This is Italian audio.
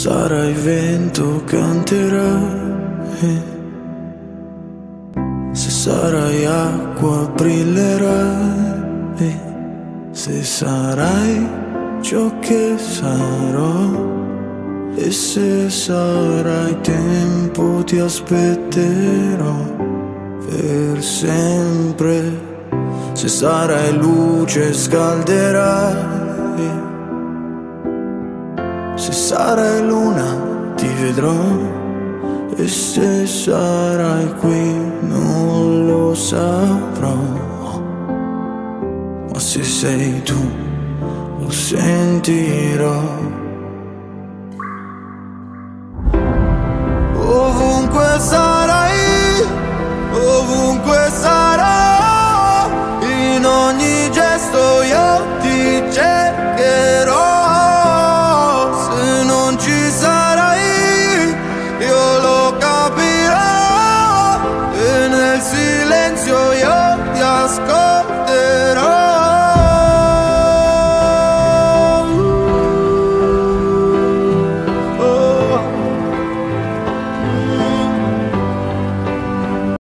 sarai vento canterai, se sarai acqua brillerai, se sarai ciò che sarò, e se sarai tempo ti aspetterò per sempre. Se sarai luce scalderai, se sarai luna ti vedrò, e se sarai qui non lo saprò. Ma se sei tu lo sentirò.